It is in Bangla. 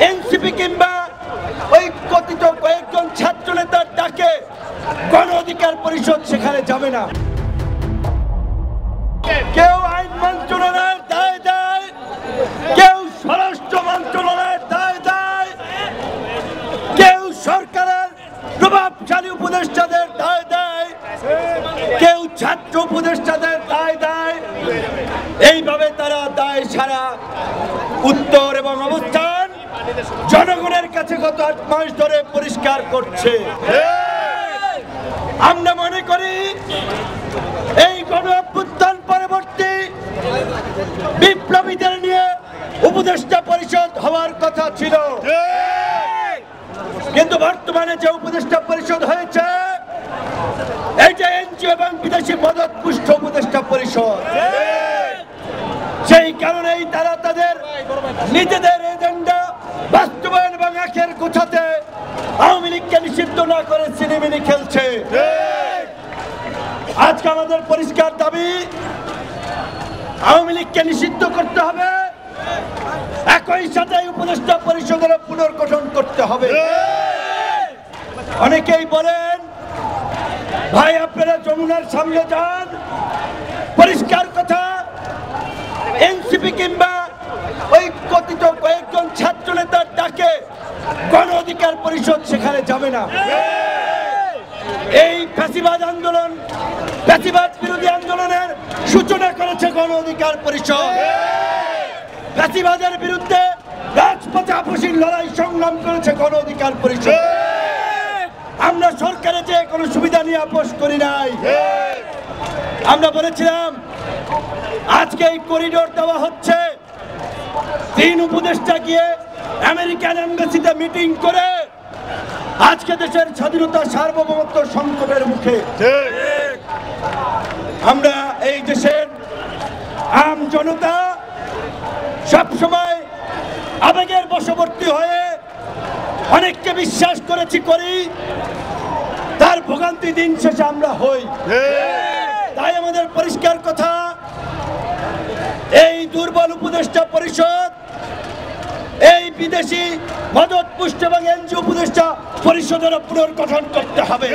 এনসিপি কিংবা ওই কথিত কয়েকজন ছাত্র নেতার ডাকে গণ অধিকার পরিষদ সেখানে যাবে না। কেউ আইন মন্ত্রণালয়ের দায় দেয়, কেউ স্বরাষ্ট্র মন্ত্রণালয়ের দায় দেয়, কেউ সরকারের প্রভাবশালী উপদেষ্টাদের দায় দেয়, কেউ ছাত্র উপদেষ্টাদের দায় দেয়। এইভাবে তারা দায় সারা উত্তর এবং অবস্থান জনগণের কাছে গত ৮ মাস ধরে পরিষ্কার করছে। আমরা মনে করি এই গণ অভ্যুত্থান পরবর্তী বিপ্লবীদের নিয়ে উপদেষ্টা পরিষদ হওয়ার কথা ছিল, কিন্তু বর্তমানে যে উপদেষ্টা পরিষদ হয়েছে এই যে এনজিও এবং বিদেশি মদত পুষ্ট উপদেষ্টা পরিষদ, সেই কারণেই তারা তাদের নিজেদের এজেন্ডা বাস্তবায়ন এবং আখের গোছাতে আওয়ামী লীগকে নিষিদ্ধ না করে সিনেমিনি খেলছে। আজকে আমাদের পরিষ্কার দাবি, আওয়ামী লীগকে নিষিদ্ধ করতে হবে, একই সাথে উপদেষ্টা পরিষদের পুনর্গঠন করতে হবে। অনেকেই বলেন ভাই আপনারা যমুনার সামনে যান, পরিষ্কার কথা এনসিপি কিংবা ওই কথিত কয়েকজন ছাত্র নেতার ডাকে গণ অধিকার পরিষদ সেখানে যাবে না। এই ফ্যাসিবাদ আন্দোলন, ফ্যাসিবাদ বিরোধী আন্দোলনের সূচনা করেছে গণ অধিকার পরিষদ। ফ্যাসিবাদের বিরুদ্ধে রাজপথে আপসীর লড়াই সংগ্রাম করেছে গণ অধিকার পরিষদ। আমরা সরকারে যে কোনো সুবিধা নিয়ে আপোষ করি নাই। আমরা বলেছিলাম আজকে এই করিডোর দেওয়া হচ্ছে, 3 উপদেষ্টা গিয়ে আমেরিকান এম্বাসিতে মিটিং করে আজকে দেশের স্বাধীনতা সার্বভৌমত্ব সংকটের মুখে আমরা এই দেশের আম জনতা সবসময় আবেগের বশবর্তী হয়ে অনেককে বিশ্বাস করেছি করি, তার ভোগান্তি দিন শেষে আমরা হই। তাই আমাদের পরিষ্কার কথা, এই দুর্বল উপদেষ্টা পরিষদ, এই বিদেশি মদত পুষ্ট এবং এনজিও উপদেষ্টা পরিষদের পুনর্গঠন করতে হবে।